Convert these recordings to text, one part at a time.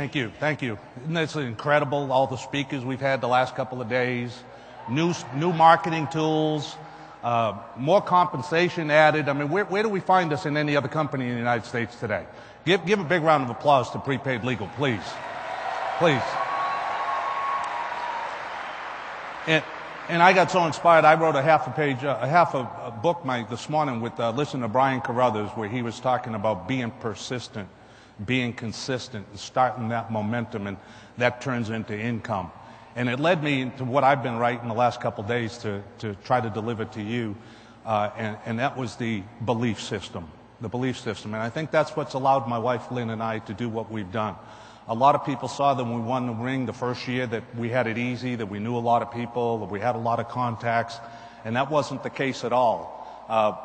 Thank you. Thank you. Isn't this incredible, all the speakers we've had the last couple of days, new marketing tools, more compensation added. I mean, where do we find this in any other company in the United States today? Give a big round of applause to Prepaid Legal, please. Please. And I got so inspired, I wrote a half a book this morning with listening to Brian Carruthers, where he was talking about being persistent, being consistent, starting that momentum, and that turns into income. And it led me into what I've been writing the last couple of days to try to deliver to you, and that was the belief system. The belief system. And I think that's what's allowed my wife Lynn and I to do what we've done. A lot of people saw that when we won the ring the first year that we had it easy, that we knew a lot of people, that we had a lot of contacts, and that wasn't the case at all.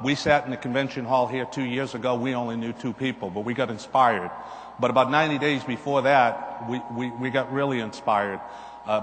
We sat in the convention hall here 2 years ago. We only knew 2 people, but we got inspired. But about 90 days before that, we got really inspired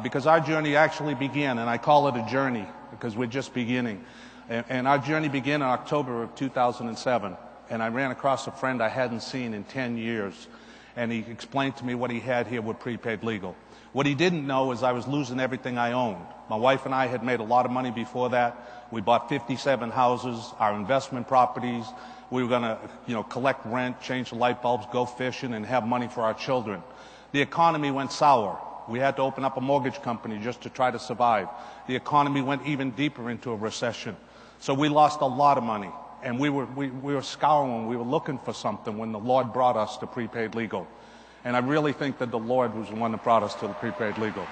because our journey actually began, and I call it a journey because we're just beginning. And our journey began in October of 2007, and I ran across a friend I hadn't seen in 10 years. And he explained to me what he had here with Prepaid Legal. What he didn't know is I was losing everything I owned. My wife and I had made a lot of money before that. We bought 57 houses, our investment properties. We were going to, collect rent, change the light bulbs, go fishing, and have money for our children. The economy went sour. We had to open up a mortgage company just to try to survive. The economy went even deeper into a recession. So we lost a lot of money. And we were scouring, we were looking for something when the Lord brought us to Prepaid Legal. And I really think that the Lord was the one that brought us to the Prepaid Legal.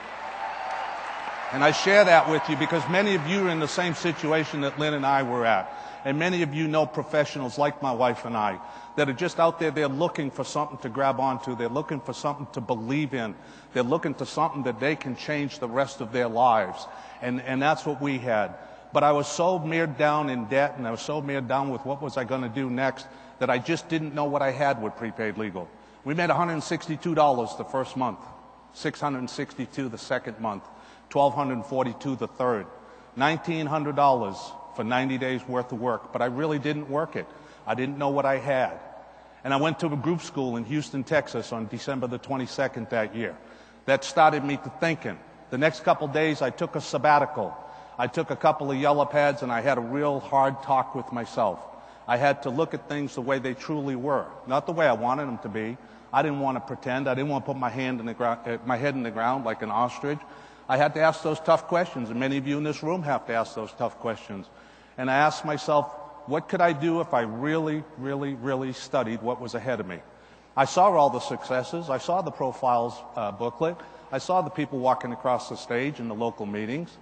And I share that with you because many of you are in the same situation that Lynn and I were at. And many of you know professionals like my wife and I that are just out there, they're looking for something to grab onto. They're looking for something to believe in. They're looking for something that they can change the rest of their lives. And that's what we had. But I was so mired down in debt, and I was so mired down with what was I going to do next, that I just didn't know what I had with Prepaid Legal. We made $162 the first month, $662 the second month, $1,242 the third, $1,900 for 90 days worth of work. But I really didn't work it. I didn't know what I had. And I went to a group school in Houston, Texas on December the 22nd that year. That started me to thinking. The next couple days I took a sabbatical. I took a couple of yellow pads and I had a real hard talk with myself. I had to look at things the way they truly were, not the way I wanted them to be. I didn't want to pretend. I didn't want to put my head in the ground like an ostrich. I had to ask those tough questions, and many of you in this room have to ask those tough questions. And I asked myself, what could I do if I really, really, really studied what was ahead of me? I saw all the successes. I saw the profiles booklet. I saw the people walking across the stage in the local meetings.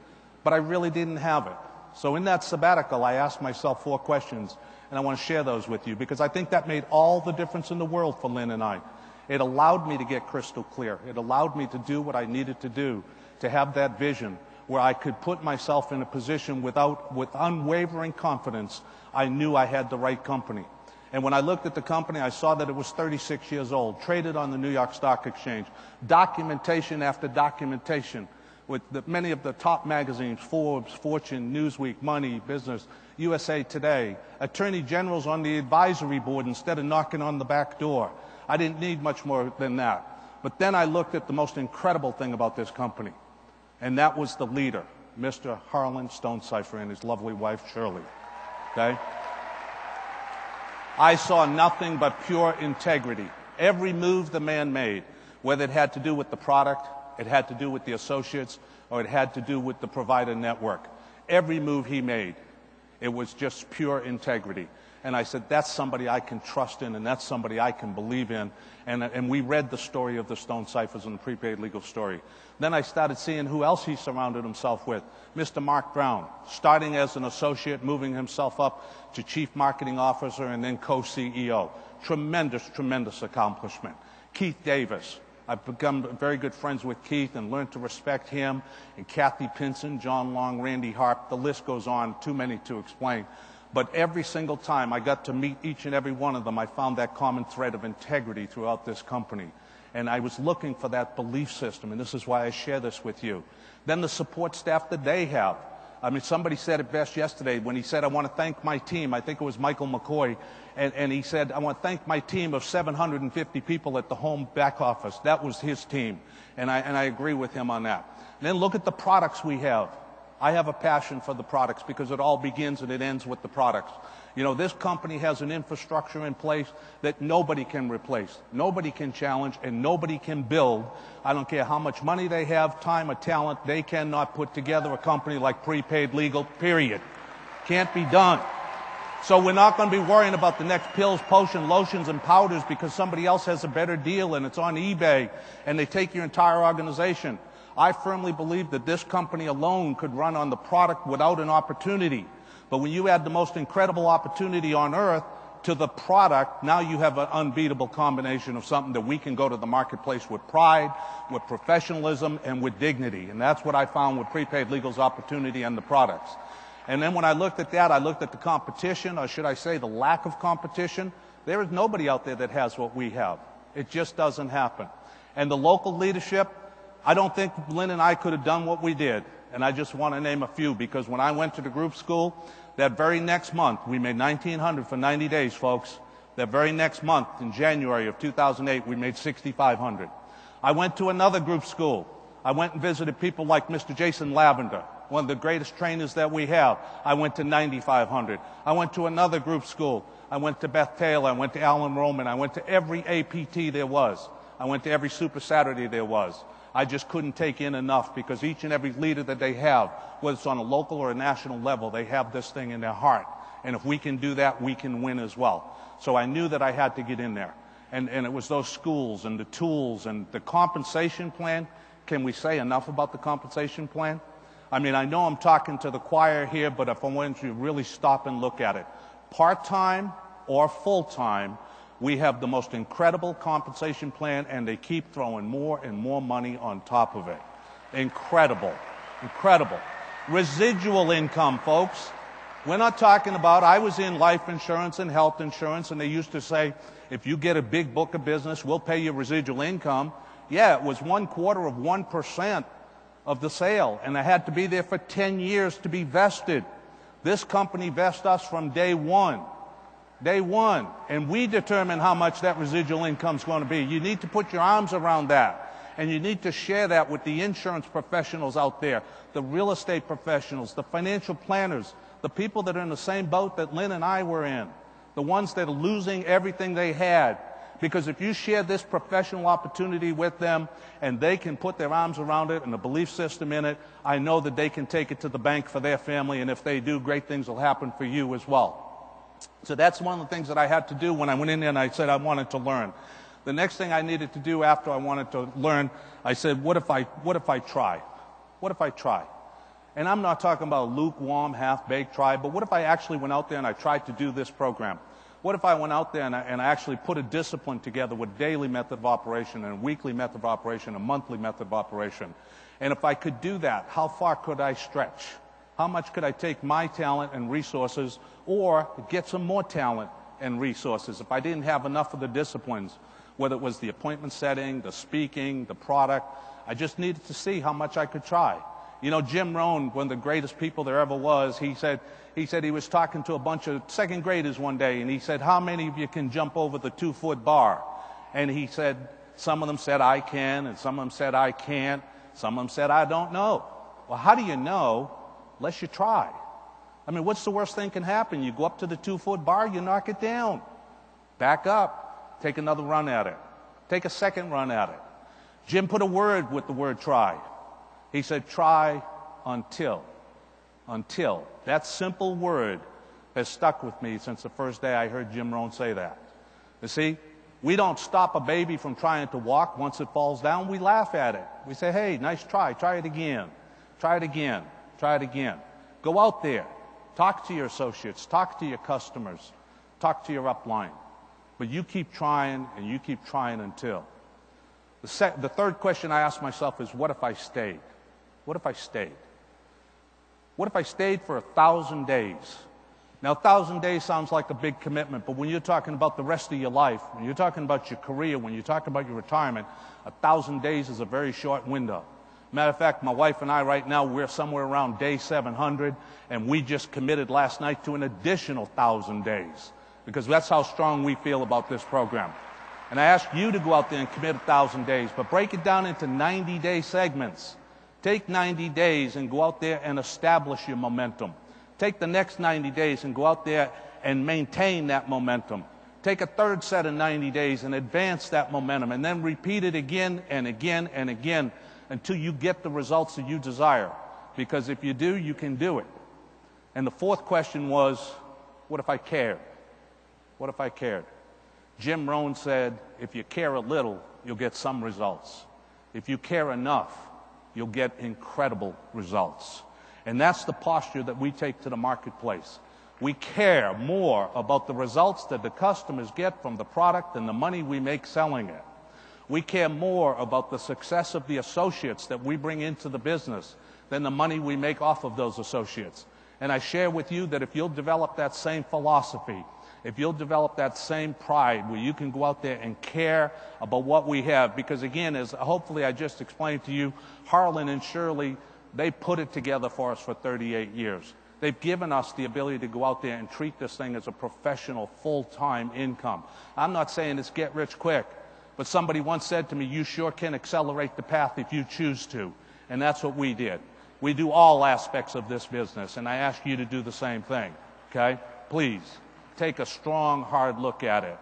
But I really didn't have it. So in that sabbatical, I asked myself 4 questions, and I want to share those with you because I think that made all the difference in the world for Lynn and I. It allowed me to get crystal clear. It allowed me to do what I needed to do to have that vision where I could put myself in a position with unwavering confidence. I knew I had the right company. And when I looked at the company, I saw that it was 36 years old, traded on the New York Stock Exchange, documentation after documentation, with many of the top magazines, Forbes, Fortune, Newsweek, Money, Business, USA Today, attorney generals on the advisory board instead of knocking on the back door. I didn't need much more than that. But then I looked at the most incredible thing about this company, and that was the leader, Mr. Harlan Stonecipher and his lovely wife, Shirley. Okay? I saw nothing but pure integrity. Every move the man made, whether it had to do with the product, it had to do with the associates, or it had to do with the provider network. Every move he made, it was just pure integrity. And I said, that's somebody I can trust in, and that's somebody I can believe in. And we read the story of the Stonecyphers and the Prepaid Legal story. Then I started seeing who else he surrounded himself with. Mr. Mark Brown, starting as an associate, moving himself up to Chief Marketing Officer and then co-CEO. Tremendous, tremendous accomplishment. Keith Davis. I've become very good friends with Keith and learned to respect him, and Kathy Pinson, John Long, Randy Harp. The list goes on, too many to explain. But every single time I got to meet each and every one of them, I found that common thread of integrity throughout this company. And I was looking for that belief system, and this is why I share this with you. Then the support staff that they have. I mean, somebody said it best yesterday when he said, I want to thank my team. I think it was Michael McCoy. And he said, I want to thank my team of 750 people at the home back office. That was his team. And I agree with him on that. And then look at the products we have. I have a passion for the products because it all begins and it ends with the products. You know, this company has an infrastructure in place that nobody can replace, nobody can challenge, and nobody can build. I don't care how much money they have, time or talent, they cannot put together a company like Prepaid Legal, period. Can't be done. So we're not going to be worrying about the next pills, potion, lotions, and powders because somebody else has a better deal and it's on eBay and they take your entire organization. I firmly believe that this company alone could run on the product without an opportunity. But when you add the most incredible opportunity on earth to the product, now you have an unbeatable combination of something that we can go to the marketplace with pride, with professionalism, and with dignity. And that's what I found with Prepaid Legal's opportunity and the products. And then when I looked at that, I looked at the competition, or should I say the lack of competition. There is nobody out there that has what we have. It just doesn't happen. And the local leadership, I don't think Lynn and I could have done what we did. And I just want to name a few because when I went to the group school, that very next month, we made $1,900 for 90 days, folks. That very next month, in January of 2008, we made $6,500. I went to another group school. I went and visited people like Mr. Jason Lavender, one of the greatest trainers that we have. I went to $9,500. I went to another group school. I went to Beth Taylor. I went to Alan Roman. I went to every APT there was. I went to every Super Saturday there was. I just couldn't take in enough because each and every leader that they have, whether it's on a local or a national level, they have this thing in their heart. And if we can do that, we can win as well. So I knew that I had to get in there. And it was those schools and the tools and the compensation plan. Can we say enough about the compensation plan? I mean, I know I'm talking to the choir here, but if I want you to really stop and look at it, part-time or full-time, we have the most incredible compensation plan, and they keep throwing more and more money on top of it. Incredible. Incredible. Residual income, folks. We're not talking about, I was in life insurance and health insurance, and they used to say, if you get a big book of business, we'll pay you residual income. Yeah, it was 1/4 of 1% of the sale, and it had to be there for 10 years to be vested. This company vests us from day one. Day one. And we determine how much that residual income is going to be. You need to put your arms around that. And you need to share that with the insurance professionals out there, the real estate professionals, the financial planners, the people that are in the same boat that Lynn and I were in, the ones that are losing everything they had. Because if you share this professional opportunity with them and they can put their arms around it and a belief system in it, I know that they can take it to the bank for their family. And if they do, great things will happen for you as well. So that's one of the things that I had to do when I went in there and I said I wanted to learn. The next thing I needed to do after I wanted to learn, I said, what if I try? What if I try? And I'm not talking about a lukewarm, half-baked try, but what if I actually went out there and I tried to do this program? What if I went out there and I actually put a discipline together with daily method of operation and a weekly method of operation, a monthly method of operation? And if I could do that, how far could I stretch? How much could I take my talent and resources or get some more talent and resources if I didn't have enough of the disciplines, whether it was the appointment setting, the speaking, the product? I just needed to see how much I could try. You know, Jim Rohn, one of the greatest people there ever was, he said he was talking to a bunch of second graders one day, and he said, how many of you can jump over the 2-foot bar? And he said, some of them said, I can, and some of them said, I can't. Some of them said, I don't know. Well, how do you know unless you try? I mean, what's the worst thing can happen? You go up to the 2-foot bar, you knock it down. Back up. Take another run at it. Take a second run at it. Jim put a word with the word try. He said, try until. Until. That simple word has stuck with me since the first day I heard Jim Rohn say that. You see, we don't stop a baby from trying to walk. Once it falls down, we laugh at it. We say, hey, nice try. Try it again. Try it again. Try it again. Go out there. Talk to your associates. Talk to your customers. Talk to your upline. But you keep trying, and you keep trying until. The third question I ask myself is, what if I stayed? What if I stayed? What if I stayed for 1,000 days? Now, 1,000 days sounds like a big commitment, but when you're talking about the rest of your life, when you're talking about your career, when you're talking about your retirement, 1,000 days is a very short window. Matter of fact, my wife and I right now, we're somewhere around day 700, and we just committed last night to an additional 1,000 days, because that's how strong we feel about this program. And I ask you to go out there and commit 1,000 days, but break it down into 90-day segments. Take 90 days and go out there and establish your momentum. Take the next 90 days and go out there and maintain that momentum. Take a third set of 90 days and advance that momentum, and then repeat it again and again and again until you get the results that you desire. Because if you do, you can do it. And the fourth question was, what if I cared? What if I cared? Jim Rohn said, if you care a little, you'll get some results. If you care enough, you'll get incredible results. And that's the posture that we take to the marketplace. We care more about the results that the customers get from the product than the money we make selling it. We care more about the success of the associates that we bring into the business than the money we make off of those associates. And I share with you that if you'll develop that same philosophy, if you'll develop that same pride where you can go out there and care about what we have, because again, as hopefully I just explained to you, Harlan and Shirley, they put it together for us for 38 years. They've given us the ability to go out there and treat this thing as a professional, full-time income. I'm not saying it's get rich quick, but somebody once said to me, you sure can accelerate the path if you choose to. And that's what we did. We do all aspects of this business, and I ask you to do the same thing, okay? Please, take a strong, hard look at it.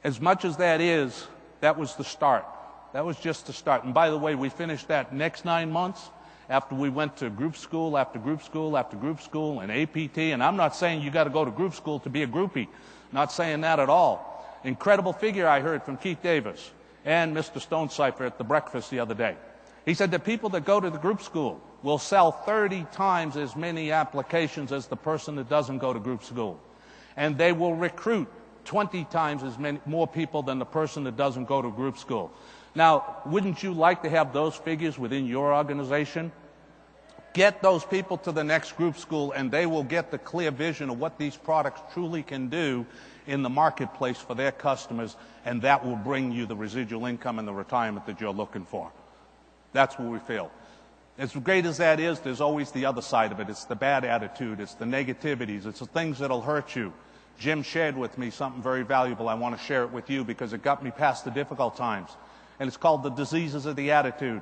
As much as that is, that was the start. That was just the start. And by the way, we finished that next 9 months after we went to group school after group school after group school and APT. And I'm not saying you got to go to group school to be a groupie. Not saying that at all. Incredible figure I heard from Keith Davis and Mr. Stonecipher at the breakfast the other day. He said that people that go to the group school will sell 30 times as many applications as the person that doesn't go to group school. And they will recruit 20 times as many more people than the person that doesn't go to group school. Now, wouldn't you like to have those figures within your organization? Get those people to the next group school, and they will get the clear vision of what these products truly can do in the marketplace for their customers, and that will bring you the residual income and the retirement that you're looking for. That's what we feel. As great as that is, there's always the other side of it. It's the bad attitude. It's the negativities. It's the things that'll hurt you. Jim shared with me something very valuable. I want to share it with you because it got me past the difficult times. And it's called the diseases of the attitude.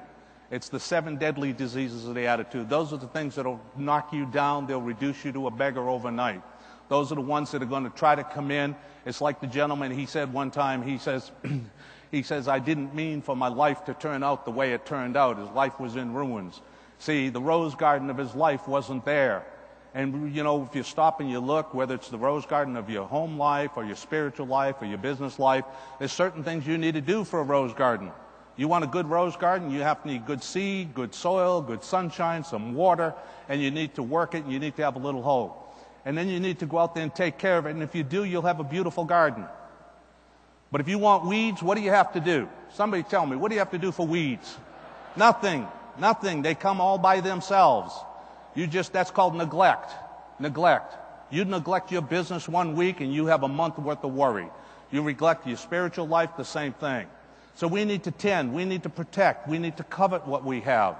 It's the 7 deadly diseases of the attitude. Those are the things that'll knock you down. They'll reduce you to a beggar overnight. Those are the ones that are going to try to come in. It's like the gentleman, he said one time, he says, I didn't mean for my life to turn out the way it turned out. His life was in ruins. See, the rose garden of his life wasn't there. And, you know, if you stop and you look, whether it's the rose garden of your home life or your spiritual life or your business life, there's certain things you need to do for a rose garden. You want a good rose garden, you have to need good seed, good soil, good sunshine, some water, and you need to work it, and you need to have a little hoe. And then you need to go out there and take care of it, and if you do, you'll have a beautiful garden. But if you want weeds, what do you have to do? Somebody tell me, what do you have to do for weeds? Nothing. Nothing. They come all by themselves. That's called neglect. Neglect. You neglect your business 1 week and you have a month worth of worry. You neglect your spiritual life, the same thing. So we need to tend, we need to protect, we need to covet what we have.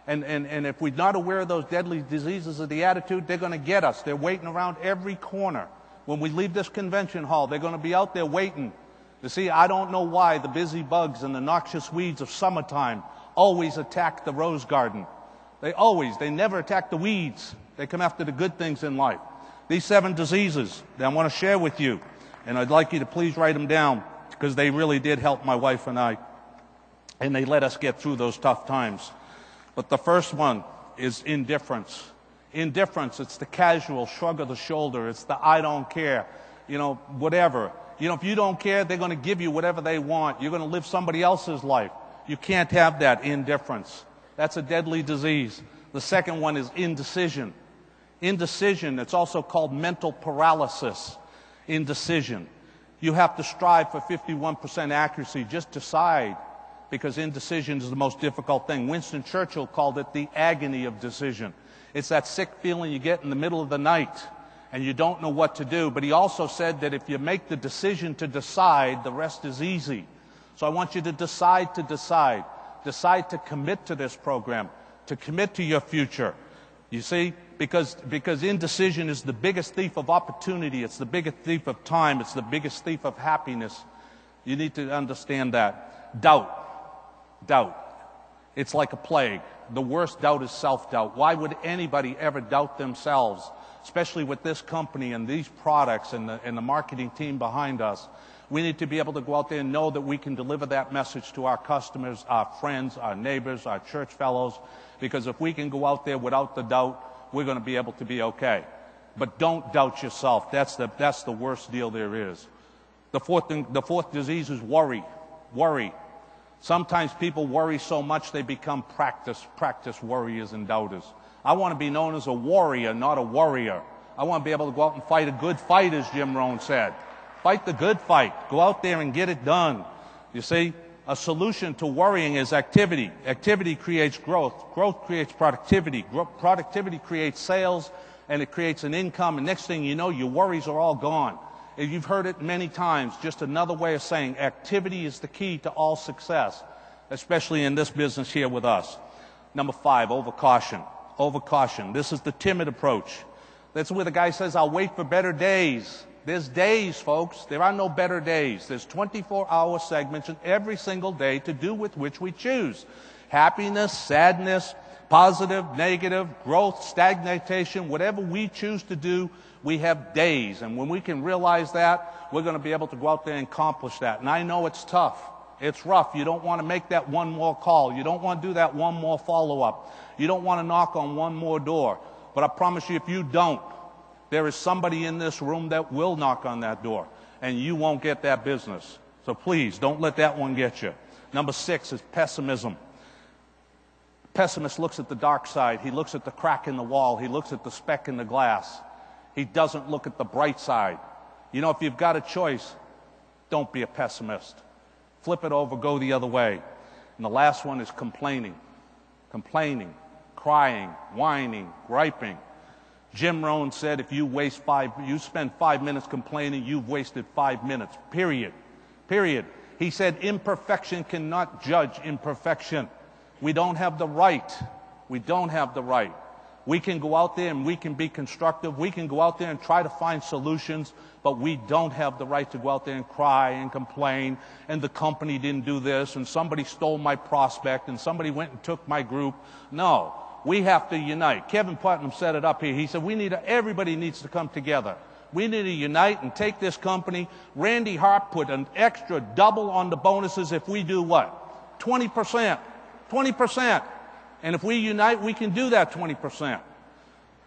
And if we're not aware of those deadly diseases of the attitude, they're going to get us. They're waiting around every corner. When we leave this convention hall, they're going to be out there waiting. You see, I don't know why the busy bugs and the noxious weeds of summertime always attack the rose garden. They never attack the weeds. They come after the good things in life. These 7 diseases that I want to share with you, and I'd like you to please write them down because they really did help my wife and I, and they let us get through those tough times. But the first one is indifference. Indifference, it's the casual shrug of the shoulder. It's the I don't care, whatever. If you don't care, they're going to give you whatever they want. You're going to live somebody else's life. You can't have that indifference. That's a deadly disease. The second one is indecision. Indecision, it's also called mental paralysis. Indecision. You have to strive for 51% accuracy. Just decide, because indecision is the most difficult thing. Winston Churchill called it the agony of decision. It's that sick feeling you get in the middle of the night and you don't know what to do. But he also said that if you make the decision to decide, the rest is easy. So I want you to decide to decide. Decide to commit to this program, to commit to your future. You see, because indecision is the biggest thief of opportunity. It's the biggest thief of time. It's the biggest thief of happiness. You need to understand that. Doubt. It's like a plague. The worst doubt is self-doubt. Why would anybody ever doubt themselves, especially with this company and these products and the marketing team behind us? We need to be able to go out there and know that we can deliver that message to our customers, our friends, our neighbors, our church fellows, because if we can go out there without the doubt, we're going to be able to be okay. But don't doubt yourself. That's the worst deal there is. The fourth disease is worry. Worry. Sometimes people worry so much they become practice worriers and doubters. I want to be known as a warrior, not a worrier. I want to be able to go out and fight a good fight, as Jim Rohn said. Fight the good fight. Go out there and get it done. You see, a solution to worrying is activity. Activity creates growth. Growth creates productivity. Productivity creates sales, and it creates an income. And next thing you know, your worries are all gone. You've heard it many times. Just another way of saying activity is the key to all success, especially in this business here with us. Number 5, overcaution. Overcaution. This is the timid approach. That's where the guy says, I'll wait for better days. There's days, folks. There are no better days. There's 24-hour segments in every single day to do with which we choose. Happiness, sadness, positive, negative, growth, stagnation, whatever we choose to do, we have days. And when we can realize that, we're going to be able to go out there and accomplish that. And I know it's tough. It's rough. You don't want to make that one more call. You don't want to do that one more follow-up. You don't want to knock on one more door. But I promise you, if you don't, there is somebody in this room that will knock on that door, and you won't get that business. So please, don't let that one get you. Number 6 is pessimism. Pessimist looks at the dark side. He looks at the crack in the wall. He looks at the speck in the glass. He doesn't look at the bright side. You know, if you've got a choice, don't be a pessimist. Flip it over, go the other way. And the last one is complaining. Complaining, crying, whining, griping. Jim Rohn said if you spend 5 minutes complaining, you've wasted 5 minutes, period. Period. He said imperfection cannot judge imperfection. We don't have the right. We don't have the right. We can go out there and we can be constructive. We can go out there and try to find solutions, but we don't have the right to go out there and cry and complain, and the company didn't do this, and somebody stole my prospect, and somebody went and took my group. No. We have to unite. Kevin Putnam set it up here. He said everybody needs to come together. We need to unite and take this company. Randy Harp put an extra double on the bonuses if we do what? 20%. 20%. And if we unite, we can do that 20%.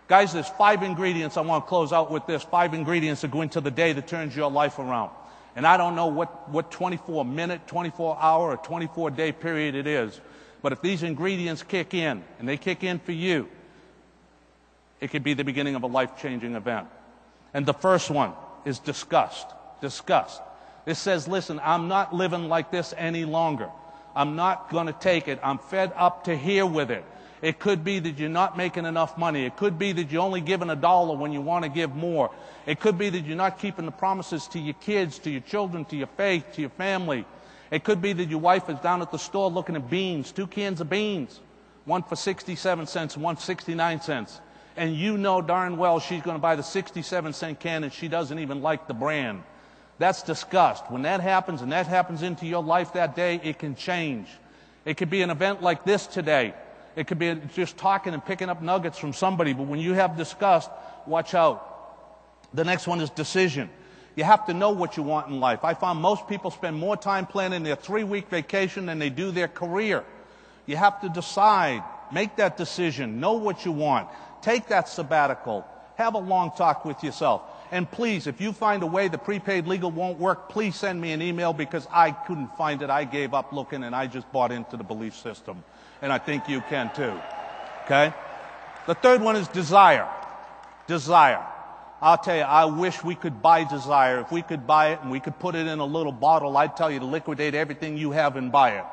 Guys, there's 5 ingredients. I want to close out with this. 5 ingredients that go into the day that turns your life around. And I don't know what 24-minute, 24-hour, or 24-day period it is. But if these ingredients kick in, and they kick in for you, it could be the beginning of a life-changing event. And the first one is disgust. Disgust. It says, listen, I'm not living like this any longer. I'm not going to take it. I'm fed up to here with it. It could be that you're not making enough money. It could be that you're only giving $1 when you want to give more. It could be that you're not keeping the promises to your kids, to your children, to your faith, to your family. It could be that your wife is down at the store looking at beans, 2 cans of beans, one for 67 cents and one 69 cents. And you know darn well she's going to buy the 67-cent can and she doesn't even like the brand. That's disgust. When that happens and that happens into your life that day, it can change. It could be an event like this today. It could be just talking and picking up nuggets from somebody. But when you have disgust, watch out. The next one is decision. You have to know what you want in life. I found most people spend more time planning their 3-week vacation than they do their career. You have to decide. Make that decision. Know what you want. Take that sabbatical. Have a long talk with yourself. And please, if you find a way the prepaid legal won't work, please send me an email because I couldn't find it. I gave up looking and I just bought into the belief system. And I think you can too. Okay? The third one is desire. Desire. I'll tell you, I wish we could buy desire. If we could buy it and we could put it in a little bottle, I'd tell you to liquidate everything you have and buy it.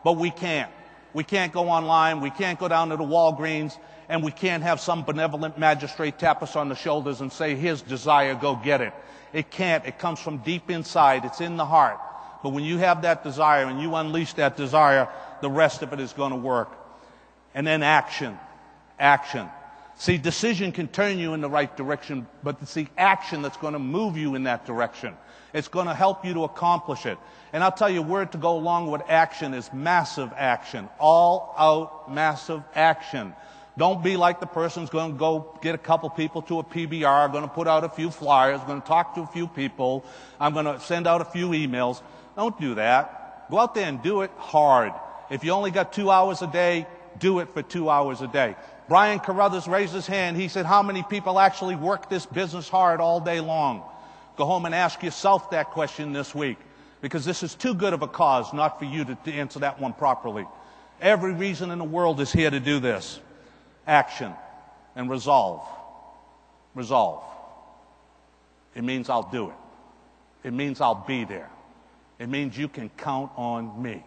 But we can't. We can't go online. We can't go down to the Walgreens. And we can't have some benevolent magistrate tap us on the shoulders and say, here's desire, go get it. It can't. It comes from deep inside. It's in the heart. But when you have that desire and you unleash that desire, the rest of it is going to work. And then action. Action. See, decision can turn you in the right direction, but it's the action that's going to move you in that direction. It's going to help you to accomplish it. And I'll tell you, word to go along with action is massive action. All out massive action. Don't be like the person who's going to go get a couple people to a PBR, going to put out a few flyers, going to talk to a few people, I'm going to send out a few emails. Don't do that. Go out there and do it hard. If you only got 2 hours a day, do it for 2 hours a day. Brian Carruthers raised his hand. He said, how many people actually work this business hard all day long? Go home and ask yourself that question this week, because this is too good of a cause not for you to answer that one properly. Every reason in the world is here to do this. Action and resolve. Resolve. It means I'll do it. It means I'll be there. It means you can count on me.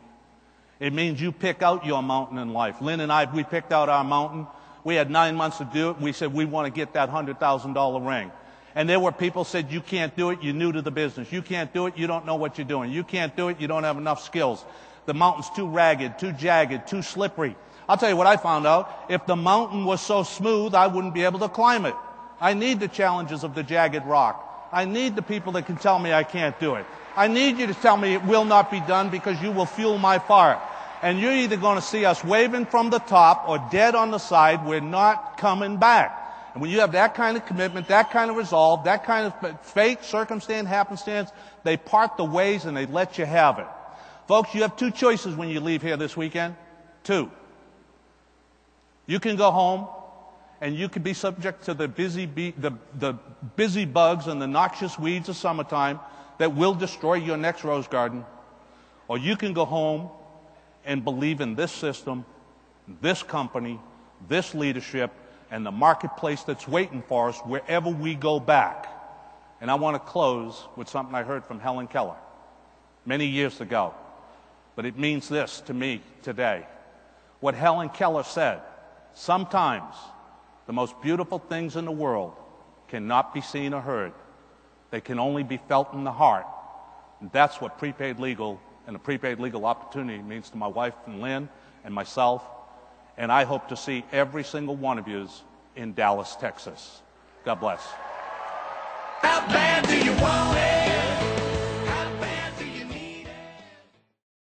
It means you pick out your mountain in life. Lynn and I, we picked out our mountain. We had 9 months to do it. We said we want to get that $100,000 ring. And there were people who said, you can't do it, you're new to the business. You can't do it, you don't know what you're doing. You can't do it, you don't have enough skills. The mountain's too ragged, too jagged, too slippery. I'll tell you what I found out. If the mountain was so smooth, I wouldn't be able to climb it. I need the challenges of the jagged rock. I need the people that can tell me I can't do it. I need you to tell me it will not be done, because you will fuel my fire. And you're either going to see us waving from the top or dead on the side. We're not coming back. And when you have that kind of commitment, that kind of resolve, that kind of fate, circumstance, happenstance, they part the ways and they let you have it. Folks, you have two choices when you leave here this weekend. Two. You can go home and you can be subject to the busy bugs and the noxious weeds of summertime that will destroy your next rose garden. Or you can go home and believe in this system, this company, this leadership, and the marketplace that's waiting for us wherever we go back. And I want to close with something I heard from Helen Keller many years ago. But it means this to me today. What Helen Keller said, sometimes the most beautiful things in the world cannot be seen or heard. They can only be felt in the heart. And that's what prepaid legal and the prepaid legal opportunity means to my wife and Lynn and myself. And I hope to see every single one of you in Dallas, Texas. God bless. How bad do you want it?